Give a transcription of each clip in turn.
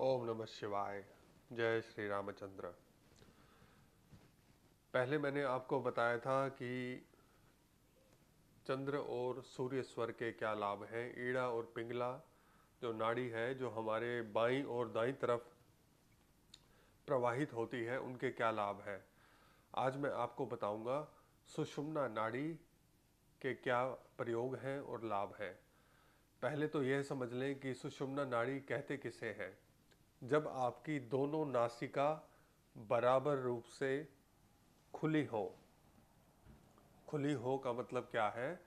ओम नमः शिवाय। जय श्री रामचंद्र। पहले मैंने आपको बताया था कि चंद्र और सूर्य स्वर के क्या लाभ हैं। ईड़ा और पिंगला जो नाड़ी है, जो हमारे बाईं और दाईं तरफ प्रवाहित होती है, उनके क्या लाभ हैं। आज मैं आपको बताऊंगा सुषुम्ना नाड़ी के क्या प्रयोग हैं और लाभ हैं। पहले तो यह समझ लें कि सुषुम्ना नाड़ी कहते किसे हैं। जब आपकी दोनों नासिका बराबर रूप से खुली हो। खुली हो का मतलब क्या है?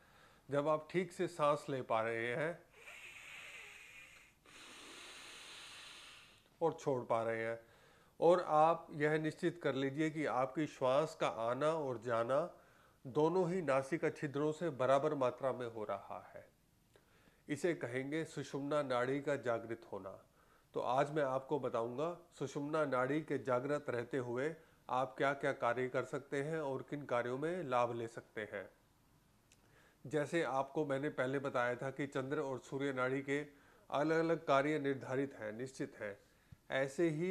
जब आप ठीक से सांस ले पा रहे हैं और छोड़ पा रहे हैं, और आप यह निश्चित कर लीजिए कि आपकी श्वास का आना और जाना दोनों ही नासिका छिद्रों से बराबर मात्रा में हो रहा है। इसे कहेंगे सुषुम्ना नाड़ी का जागृत होना। तो आज मैं आपको बताऊंगा सुषुम्ना नाड़ी के जागृत रहते हुए आप क्या क्या कार्य कर सकते हैं और किन कार्यों में लाभ ले सकते हैं। जैसे आपको मैंने पहले बताया था कि चंद्र और सूर्य नाड़ी के अलग अलग कार्य निर्धारित हैं, निश्चित हैं। ऐसे ही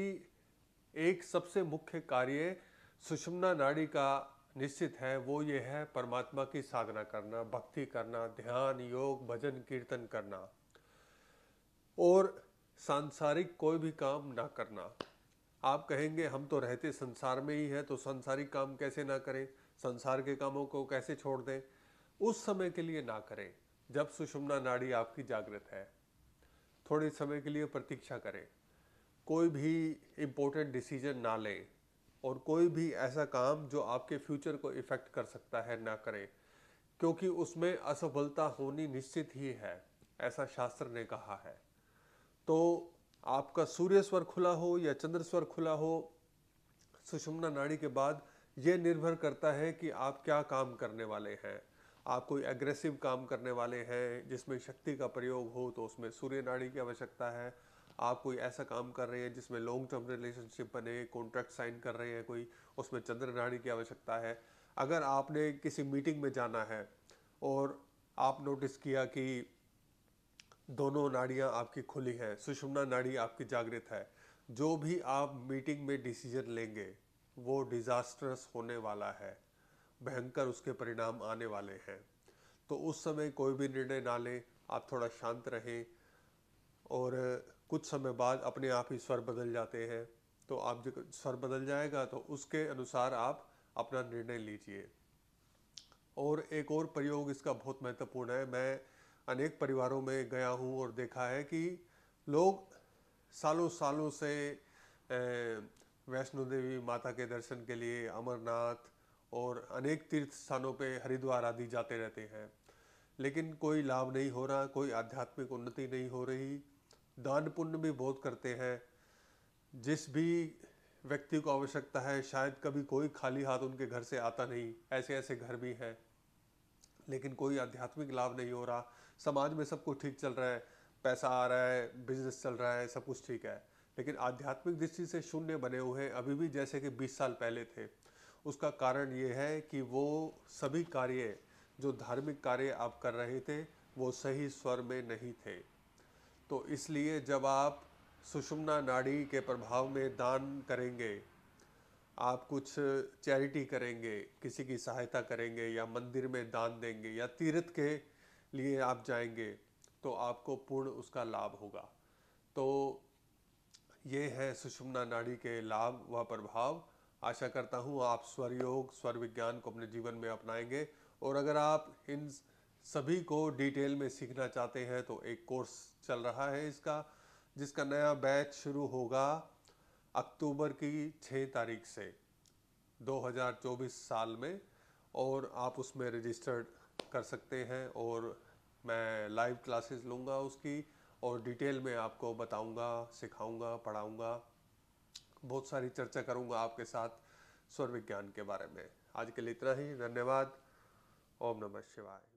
एक सबसे मुख्य कार्य सुषुम्ना नाड़ी का निश्चित है, वो ये है परमात्मा की साधना करना, भक्ति करना, ध्यान, योग, भजन, कीर्तन करना और सांसारिक कोई भी काम ना करना। आप कहेंगे हम तो रहते संसार में ही हैं, तो सांसारिक काम कैसे ना करें, संसार के कामों को कैसे छोड़ दें। उस समय के लिए ना करें जब सुषुम्ना नाड़ी आपकी जागृत है। थोड़े समय के लिए प्रतीक्षा करें, कोई भी इम्पोर्टेंट डिसीजन ना लें और कोई भी ऐसा काम जो आपके फ्यूचर को इफेक्ट कर सकता है ना करें, क्योंकि उसमें असफलता होनी निश्चित ही है, ऐसा शास्त्र ने कहा है। तो आपका सूर्य स्वर खुला हो या चंद्र स्वर खुला हो सुषुम्ना नाड़ी के बाद, यह निर्भर करता है कि आप क्या काम करने वाले हैं। आप कोई एग्रेसिव काम करने वाले हैं जिसमें शक्ति का प्रयोग हो, तो उसमें सूर्य नाड़ी की आवश्यकता है। आप कोई ऐसा काम कर रहे हैं जिसमें लॉन्ग टर्म रिलेशनशिप बने, कॉन्ट्रैक्ट साइन कर रहे हैं कोई, उसमें चंद्र नाड़ी की आवश्यकता है। अगर आपने किसी मीटिंग में जाना है और आप नोटिस किया कि दोनों नाड़ियां आपकी खुली हैं, सुषुम्ना नाड़ी आपकी जागृत है, जो भी आप मीटिंग में डिसीजन लेंगे वो डिजास्टरस होने वाला है, भयंकर उसके परिणाम आने वाले हैं। तो उस समय कोई भी निर्णय ना लें, आप थोड़ा शांत रहें और कुछ समय बाद अपने आप ही स्वर बदल जाते हैं। तो आप जब स्वर बदल जाएगा तो उसके अनुसार आप अपना निर्णय लीजिए। और एक और प्रयोग इसका बहुत महत्वपूर्ण है। मैं अनेक परिवारों में गया हूँ और देखा है कि लोग सालों सालों से वैष्णो देवी माता के दर्शन के लिए अमरनाथ और अनेक तीर्थ स्थानों पे, हरिद्वार आदि जाते रहते हैं, लेकिन कोई लाभ नहीं हो रहा, कोई आध्यात्मिक उन्नति नहीं हो रही। दान पुण्य भी बहुत करते हैं, जिस भी व्यक्ति को आवश्यकता है शायद कभी कोई खाली हाथ उनके घर से आता नहीं, ऐसे ऐसे घर भी हैं, लेकिन कोई आध्यात्मिक लाभ नहीं हो रहा। समाज में सब कुछ ठीक चल रहा है, पैसा आ रहा है, बिजनेस चल रहा है, सब कुछ ठीक है, लेकिन आध्यात्मिक दृष्टि से शून्य बने हुए हैं अभी भी, जैसे कि 20 साल पहले थे। उसका कारण ये है कि वो सभी कार्य, जो धार्मिक कार्य आप कर रहे थे, वो सही स्वर में नहीं थे। तो इसलिए जब आप सुषुम्ना नाड़ी के प्रभाव में दान करेंगे, आप कुछ चैरिटी करेंगे, किसी की सहायता करेंगे या मंदिर में दान देंगे या तीर्थ के लिए आप जाएंगे, तो आपको पूर्ण उसका लाभ होगा। तो ये है सुषुम्ना नाड़ी के लाभ व प्रभाव। आशा करता हूँ आप स्वर योग, स्वर विज्ञान को अपने जीवन में अपनाएंगे। और अगर आप इन सभी को डिटेल में सीखना चाहते हैं तो एक कोर्स चल रहा है इसका, जिसका नया बैच शुरू होगा अक्टूबर की 6 तारीख से 2024 साल में, और आप उसमें रजिस्टर्ड कर सकते हैं। और मैं लाइव क्लासेस लूँगा उसकी, और डिटेल में आपको बताऊँगा, सिखाऊँगा, पढ़ाऊँगा, बहुत सारी चर्चा करूँगा आपके साथ स्वर विज्ञान के बारे में। आज के लिए इतना ही, धन्यवाद। ओम नमः शिवाय।